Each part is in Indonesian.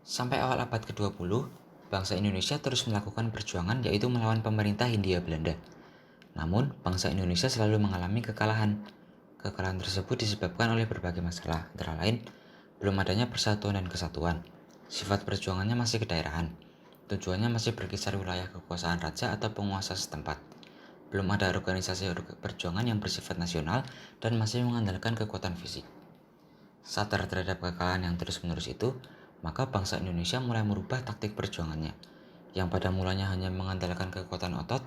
Sampai awal abad ke-20, bangsa Indonesia terus melakukan perjuangan yaitu melawan pemerintah Hindia Belanda. Namun, bangsa Indonesia selalu mengalami kekalahan. Kekalahan tersebut disebabkan oleh berbagai masalah, antara lain belum adanya persatuan dan kesatuan. Sifat perjuangannya masih kedaerahan. Tujuannya masih berkisar wilayah kekuasaan raja atau penguasa setempat. Belum ada organisasi perjuangan yang bersifat nasional dan masih mengandalkan kekuatan fisik. Sadar terhadap kekalahan yang terus-menerus itu, maka bangsa Indonesia mulai merubah taktik perjuangannya, yang pada mulanya hanya mengandalkan kekuatan otot,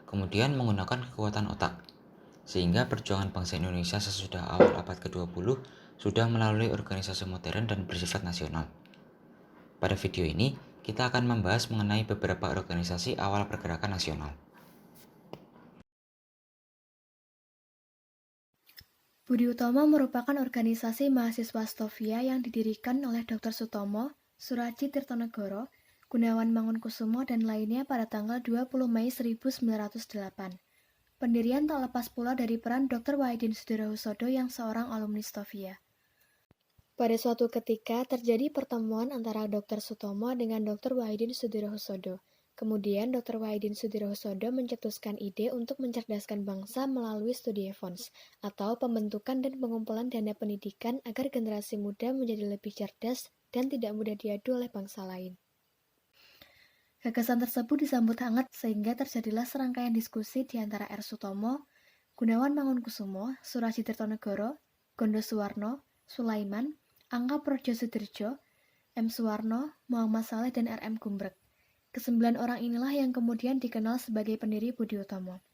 kemudian menggunakan kekuatan otak. Sehingga perjuangan bangsa Indonesia sesudah awal abad ke-20 sudah melalui organisasi modern dan bersifat nasional. Pada video ini, kita akan membahas mengenai beberapa organisasi awal pergerakan nasional. Budi Utomo merupakan organisasi mahasiswa Stovia yang didirikan oleh Dr. Sutomo, Soeraji Tirtonegoro, Gunawan Mangunkusumo, dan lainnya pada tanggal 20 Mei 1908. Pendirian tak lepas pula dari peran Dr. Wahidin Sudirohusodo yang seorang alumni Stovia. Pada suatu ketika terjadi pertemuan antara Dr. Sutomo dengan Dr. Wahidin Sudirohusodo. Kemudian Dr. Wahidin Sudirohusodo mencetuskan ide untuk mencerdaskan bangsa melalui studi Evans, atau pembentukan dan pengumpulan dana pendidikan agar generasi muda menjadi lebih cerdas dan tidak mudah diadu oleh bangsa lain. Gagasan tersebut disambut hangat sehingga terjadilah serangkaian diskusi di antara R. Sutomo, Gunawan Mangunkusumo, Soeraji Tirtonegoro, Gondo Suwarno, Sulaiman, Angka Prodjosudirjo, M. Suwarno, Muhammad Saleh, dan R.M. Gumbrek. Kesembilan orang inilah yang kemudian dikenal sebagai pendiri Budi Utomo.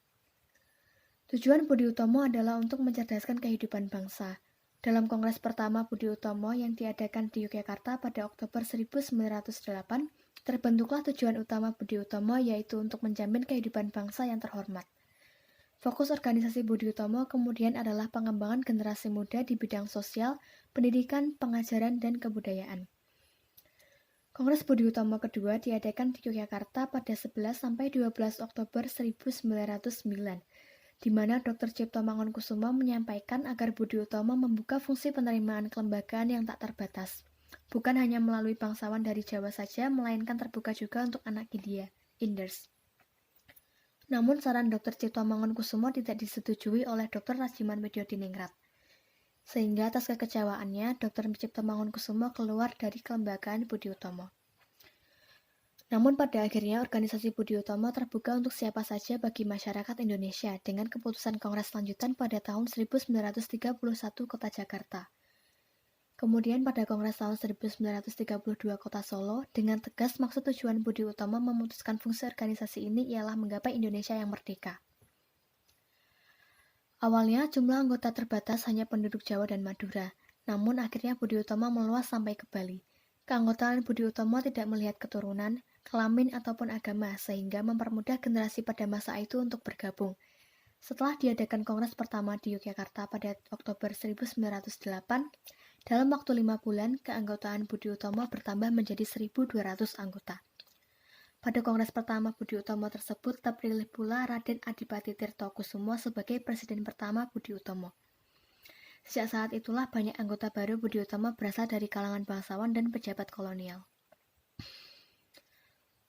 Tujuan Budi Utomo adalah untuk mencerdaskan kehidupan bangsa. Dalam Kongres pertama Budi Utomo yang diadakan di Yogyakarta pada Oktober 1908, terbentuklah tujuan utama Budi Utomo yaitu untuk menjamin kehidupan bangsa yang terhormat. Fokus organisasi Budi Utomo kemudian adalah pengembangan generasi muda di bidang sosial, pendidikan, pengajaran, dan kebudayaan. Kongres Budi Utomo kedua diadakan di Yogyakarta pada 11–12 Oktober 1909, di mana Dr. Cipto Mangunkusumo menyampaikan agar Budi Utomo membuka fungsi penerimaan kelembagaan yang tak terbatas, bukan hanya melalui bangsawan dari Jawa saja, melainkan terbuka juga untuk anak Hindia, Inders. Namun saran Dr. Cipto Mangunkusumo tidak disetujui oleh Dr. Rajiman Widyodiningrat. Sehingga atas kekecewaannya, Dr. Cipto Mangunkusumo keluar dari kelembagaan Budi Utomo. Namun pada akhirnya organisasi Budi Utomo terbuka untuk siapa saja bagi masyarakat Indonesia dengan keputusan Kongres lanjutan pada tahun 1931 Kota Jakarta. Kemudian pada Kongres tahun 1932 Kota Solo, dengan tegas maksud tujuan Budi Utomo memutuskan fungsi organisasi ini ialah menggapai Indonesia yang merdeka. Awalnya jumlah anggota terbatas hanya penduduk Jawa dan Madura, namun akhirnya Budi Utomo meluas sampai ke Bali. Keanggotaan Budi Utomo tidak melihat keturunan, kelamin, ataupun agama, sehingga mempermudah generasi pada masa itu untuk bergabung. Setelah diadakan Kongres pertama di Yogyakarta pada Oktober 1908, dalam waktu 5 bulan, keanggotaan Budi Utomo bertambah menjadi 1.200 anggota. Pada Kongres pertama Budi Utomo tersebut terpilih pula Raden Adipati Tirtokusumo sebagai Presiden pertama Budi Utomo. Sejak saat itulah banyak anggota baru Budi Utomo berasal dari kalangan bangsawan dan pejabat kolonial.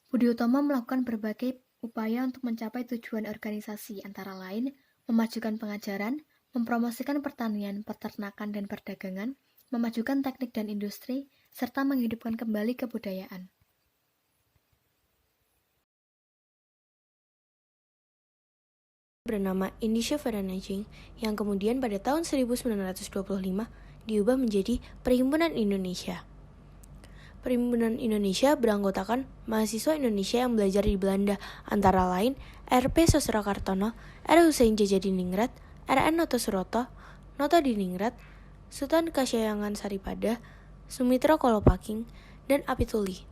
Budi Utomo melakukan berbagai upaya untuk mencapai tujuan organisasi, antara lain memajukan pengajaran, mempromosikan pertanian, peternakan, dan perdagangan, memajukan teknik dan industri, serta menghidupkan kembali kebudayaan. Bernama Indische Vereniging yang kemudian pada tahun 1925 diubah menjadi Perhimpunan Indonesia. Perhimpunan Indonesia beranggotakan mahasiswa Indonesia yang belajar di Belanda, antara lain R.P. Sosrokartono, R. Hussein Djajadiningrat, R.N. Noto Suroto, Noto Diningrat, Sultan Kasyayangan Saripada, Sumitro Kolopaking, dan Apituli.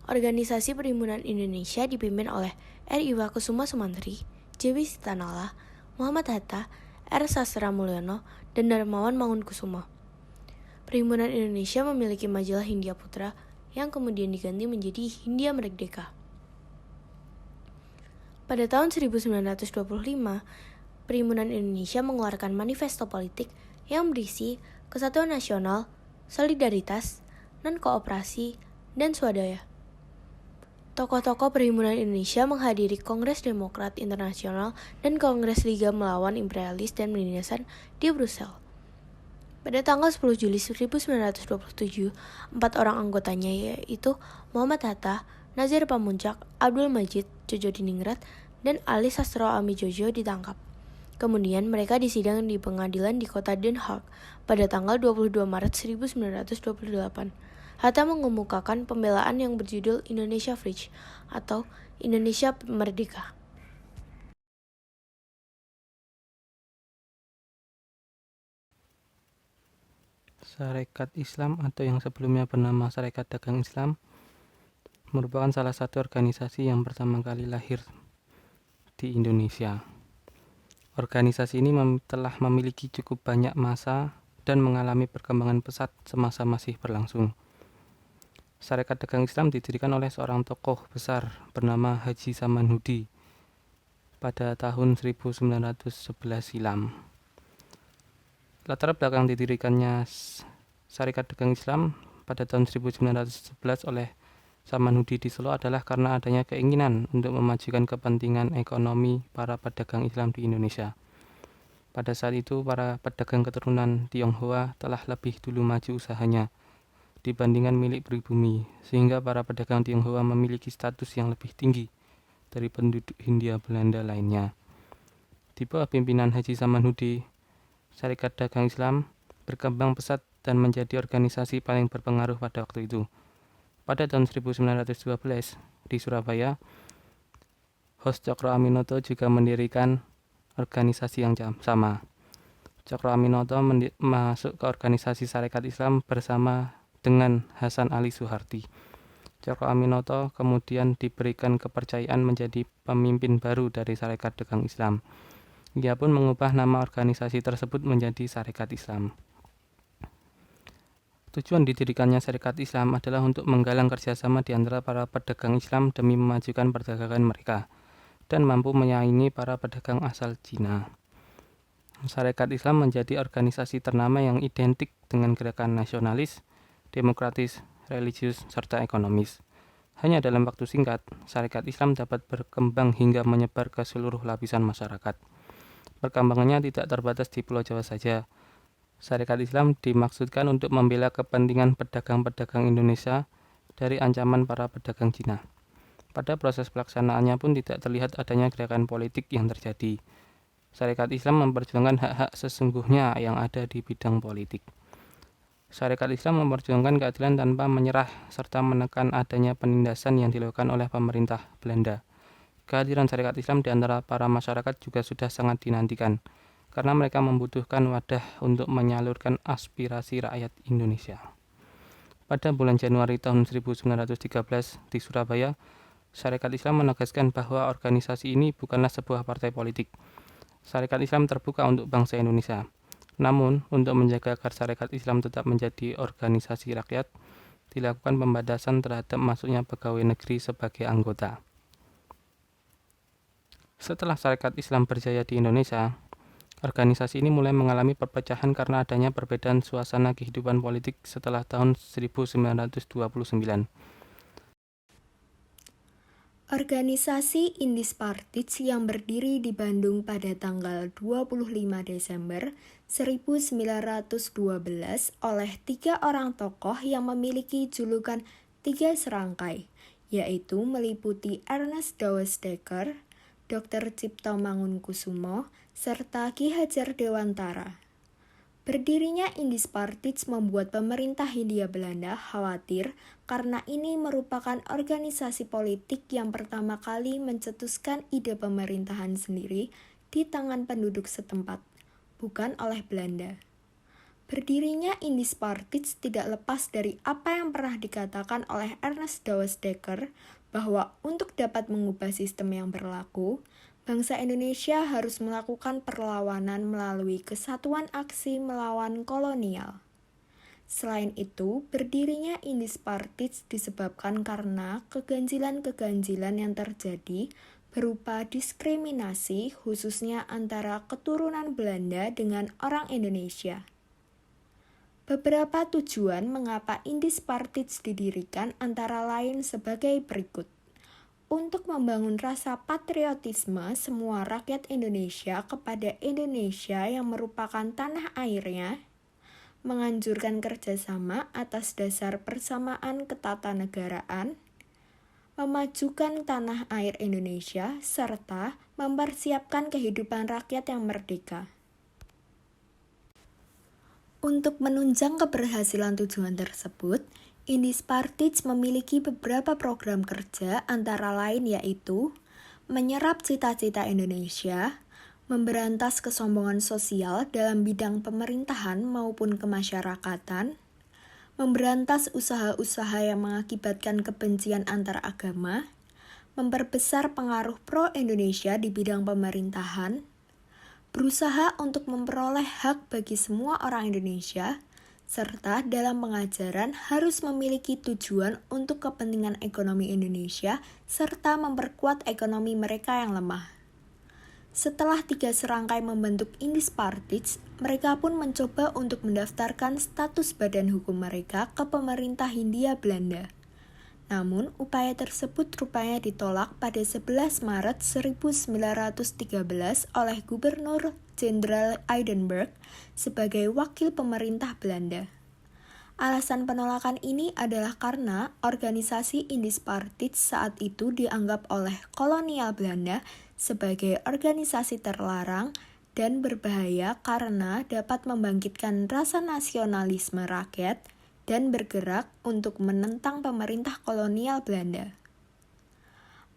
Organisasi Perhimpunan Indonesia dipimpin oleh R. Iwakusuma Sumantri, J.W. Sitanala, Muhammad Hatta, R. Sastra Mulyono, dan Darmawan Mangunkusumo. Perhimpunan Indonesia memiliki majalah Hindia Putra yang kemudian diganti menjadi Hindia Merdeka. Pada tahun 1925, Perhimpunan Indonesia mengeluarkan manifesto politik yang berisi kesatuan nasional, solidaritas, non-kooperasi, dan swadaya. Tokoh-tokoh Perhimpunan Indonesia menghadiri Kongres Demokrat Internasional dan Kongres Liga Melawan Imperialis dan Penindasan di Brussel. Pada tanggal 10 Juli 1927, 4 orang anggotanya yaitu Muhammad Hatta, Nazir Pamuntjak, Abdul Majid, Jojo Diningrat, dan Ali Sastro Amijojo ditangkap. Kemudian mereka disidang di pengadilan di kota Den Haag pada tanggal 22 Maret 1928. Hatta mengemukakan pembelaan yang berjudul Indonesia Vrij atau Indonesia Merdeka. Sarekat Islam atau yang sebelumnya bernama Sarekat Dagang Islam merupakan salah satu organisasi yang pertama kali lahir di Indonesia. Organisasi ini telah memiliki cukup banyak massa dan mengalami perkembangan pesat semasa masih berlangsung. Sarekat Dagang Islam didirikan oleh seorang tokoh besar bernama Haji Samanhudi pada tahun 1911 silam. Latar belakang didirikannya Sarekat Dagang Islam pada tahun 1911 oleh Samanhudi di Solo adalah karena adanya keinginan untuk memajukan kepentingan ekonomi para pedagang Islam di Indonesia. Pada saat itu, para pedagang keturunan Tionghoa telah lebih dulu maju usahanya dibandingkan milik pribumi, sehingga para pedagang Tionghoa memiliki status yang lebih tinggi dari penduduk Hindia Belanda lainnya. Di bawah pimpinan Haji Samanhudi, Sarekat Dagang Islam berkembang pesat dan menjadi organisasi paling berpengaruh pada waktu itu. Pada tahun 1912 di Surabaya, Hos Cokro Aminoto juga mendirikan organisasi yang sama. Cokro Aminoto masuk ke organisasi Sarekat Islam bersama dengan Hasan Ali Suharti. Cokro Aminoto kemudian diberikan kepercayaan menjadi pemimpin baru dari Sarekat Dagang Islam. Ia pun mengubah nama organisasi tersebut menjadi Sarekat Islam. Tujuan didirikannya Sarekat Islam adalah untuk menggalang kerjasama di antara para pedagang Islam demi memajukan perdagangan mereka dan mampu menyaingi para pedagang asal Cina. Sarekat Islam menjadi organisasi ternama yang identik dengan gerakan nasionalis, demokratis, religius, serta ekonomis. Hanya dalam waktu singkat, Sarekat Islam dapat berkembang hingga menyebar ke seluruh lapisan masyarakat. Perkembangannya tidak terbatas di Pulau Jawa saja. Sarekat Islam dimaksudkan untuk membela kepentingan pedagang-pedagang Indonesia dari ancaman para pedagang Cina. Pada proses pelaksanaannya pun tidak terlihat adanya gerakan politik yang terjadi. Sarekat Islam memperjuangkan hak-hak sesungguhnya yang ada di bidang politik. Sarekat Islam memperjuangkan keadilan tanpa menyerah serta menekan adanya penindasan yang dilakukan oleh pemerintah Belanda. Kehadiran Sarekat Islam di antara para masyarakat juga sudah sangat dinantikan, karena mereka membutuhkan wadah untuk menyalurkan aspirasi rakyat Indonesia. Pada bulan Januari tahun 1913 di Surabaya, Sarekat Islam menegaskan bahwa organisasi ini bukanlah sebuah partai politik. Sarekat Islam terbuka untuk bangsa Indonesia. Namun, untuk menjaga agar Sarekat Islam tetap menjadi organisasi rakyat, dilakukan pembatasan terhadap masuknya pegawai negeri sebagai anggota. Setelah Sarekat Islam berjaya di Indonesia, organisasi ini mulai mengalami perpecahan karena adanya perbedaan suasana kehidupan politik setelah tahun 1929. Organisasi Indispartits yang berdiri di Bandung pada tanggal 25 Desember 1912 oleh 3 orang tokoh yang memiliki julukan 3 serangkai, yaitu meliputi Ernest Dawes Dekker, Dr. Cipto Mangunkusumo, serta Ki Hajar Dewantara. Berdirinya Indispartits membuat pemerintah Hindia Belanda khawatir karena ini merupakan organisasi politik yang pertama kali mencetuskan ide pemerintahan sendiri di tangan penduduk setempat, bukan oleh Belanda. Berdirinya Indispartits tidak lepas dari apa yang pernah dikatakan oleh Ernest Dawes Dekker bahwa untuk dapat mengubah sistem yang berlaku, bangsa Indonesia harus melakukan perlawanan melalui kesatuan aksi melawan kolonial. Selain itu, berdirinya Indispartits disebabkan karena keganjilan-keganjilan yang terjadi berupa diskriminasi khususnya antara keturunan Belanda dengan orang Indonesia. Beberapa tujuan mengapa Indispartits didirikan antara lain sebagai berikut. Untuk membangun rasa patriotisme semua rakyat Indonesia kepada Indonesia yang merupakan tanah airnya, menganjurkan kerjasama atas dasar persamaan ketatanegaraan, memajukan tanah air Indonesia, serta mempersiapkan kehidupan rakyat yang merdeka. Untuk menunjang keberhasilan tujuan tersebut, Indispartits memiliki beberapa program kerja antara lain yaitu menyerap cita-cita Indonesia, memberantas kesombongan sosial dalam bidang pemerintahan maupun kemasyarakatan, memberantas usaha-usaha yang mengakibatkan kebencian antar agama, memperbesar pengaruh pro-Indonesia di bidang pemerintahan, berusaha untuk memperoleh hak bagi semua orang Indonesia, serta dalam pengajaran harus memiliki tujuan untuk kepentingan ekonomi Indonesia, serta memperkuat ekonomi mereka yang lemah. Setelah 3 serangkai membentuk Indispartits, mereka pun mencoba untuk mendaftarkan status badan hukum mereka ke pemerintah Hindia Belanda. Namun, upaya tersebut rupanya ditolak pada 11 Maret 1913 oleh Gubernur Jenderal Eidenburg sebagai wakil pemerintah Belanda. Alasan penolakan ini adalah karena organisasi Indispartits saat itu dianggap oleh kolonial Belanda sebagai organisasi terlarang dan berbahaya karena dapat membangkitkan rasa nasionalisme rakyat dan bergerak untuk menentang pemerintah kolonial Belanda.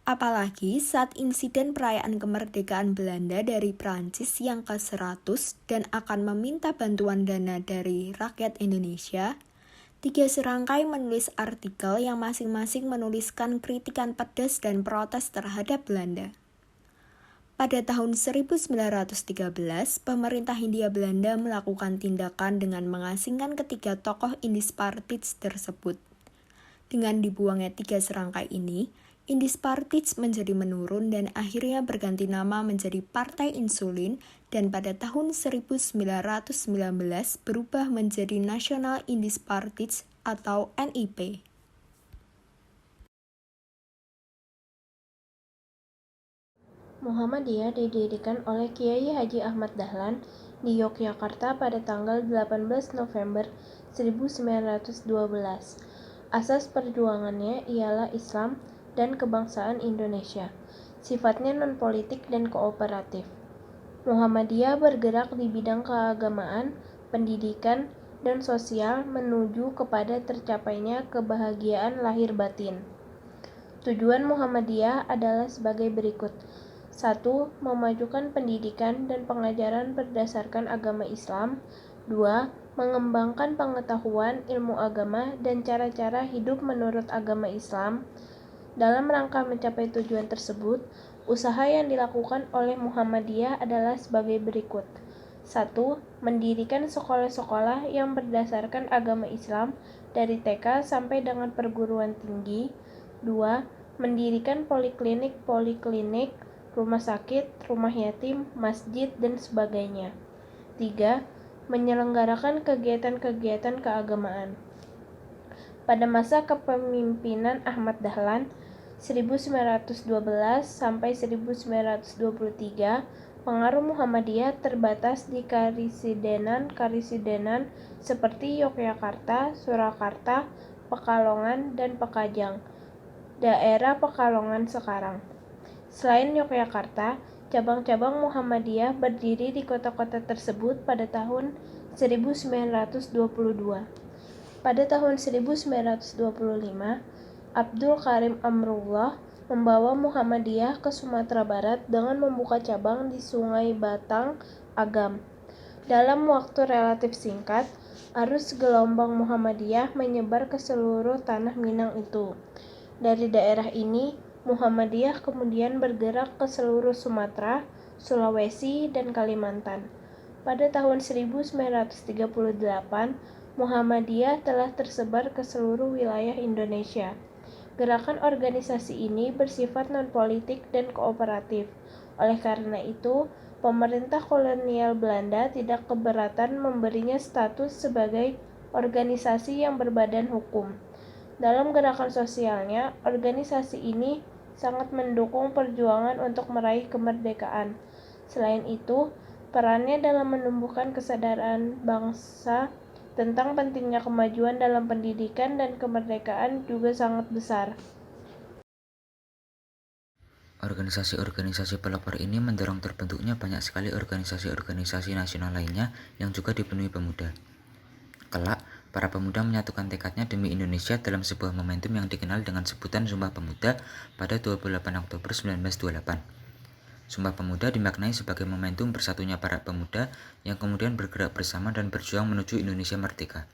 Apalagi saat insiden perayaan kemerdekaan Belanda dari Prancis yang ke-100 dan akan meminta bantuan dana dari rakyat Indonesia, 3 serangkai menulis artikel yang masing-masing menuliskan kritikan pedas dan protes terhadap Belanda. Pada tahun 1913, pemerintah Hindia Belanda melakukan tindakan dengan mengasingkan ketiga tokoh Indispartits tersebut. Dengan dibuangnya 3 serangkai ini, Indispartits menjadi menurun dan akhirnya berganti nama menjadi Partai Insulin dan pada tahun 1919 berubah menjadi National Indispartits atau NIP. Muhammadiyah didirikan oleh Kiai Haji Ahmad Dahlan di Yogyakarta pada tanggal 18 November 1912. Asas perjuangannya ialah Islam dan kebangsaan Indonesia. Sifatnya non-politik dan kooperatif. Muhammadiyah bergerak di bidang keagamaan, pendidikan, dan sosial menuju kepada tercapainya kebahagiaan lahir batin. Tujuan Muhammadiyah adalah sebagai berikut. 1. Memajukan pendidikan dan pengajaran berdasarkan agama Islam. 2. Mengembangkan pengetahuan ilmu agama dan cara-cara hidup menurut agama Islam. Dalam rangka mencapai tujuan tersebut, usaha yang dilakukan oleh Muhammadiyah adalah sebagai berikut. 1. Mendirikan sekolah-sekolah yang berdasarkan agama Islam dari TK sampai dengan perguruan tinggi. 2. Mendirikan poliklinik, rumah sakit, rumah yatim, masjid, dan sebagainya. 3. Menyelenggarakan kegiatan-kegiatan keagamaan. Pada masa kepemimpinan Ahmad Dahlan 1912 sampai 1923, pengaruh Muhammadiyah terbatas di karisidenan seperti Yogyakarta, Surakarta, Pekalongan, dan Pekajang, daerah Pekalongan sekarang. Selain Yogyakarta, cabang-cabang Muhammadiyah berdiri di kota-kota tersebut pada tahun 1922. Pada tahun 1925, Abdul Karim Amrullah membawa Muhammadiyah ke Sumatera Barat dengan membuka cabang di Sungai Batang, Agam. Dalam waktu relatif singkat, arus gelombang Muhammadiyah menyebar ke seluruh tanah Minang itu. Dari daerah ini, Muhammadiyah kemudian bergerak ke seluruh Sumatera, Sulawesi, dan Kalimantan. Pada tahun 1938, Muhammadiyah telah tersebar ke seluruh wilayah Indonesia. Gerakan organisasi ini bersifat non-politik dan kooperatif. Oleh karena itu, pemerintah kolonial Belanda tidak keberatan memberinya status sebagai organisasi yang berbadan hukum. Dalam gerakan sosialnya, organisasi ini sangat mendukung perjuangan untuk meraih kemerdekaan. Selain itu, perannya dalam menumbuhkan kesadaran bangsa tentang pentingnya kemajuan dalam pendidikan dan kemerdekaan juga sangat besar. Organisasi-organisasi pelopor ini mendorong terbentuknya banyak sekali organisasi-organisasi nasional lainnya yang juga dipenuhi pemuda. Kelak, para pemuda menyatukan tekadnya demi Indonesia dalam sebuah momentum yang dikenal dengan sebutan Sumpah Pemuda pada 28 Oktober 1928. Sumpah Pemuda dimaknai sebagai momentum bersatunya para pemuda yang kemudian bergerak bersama dan berjuang menuju Indonesia merdeka.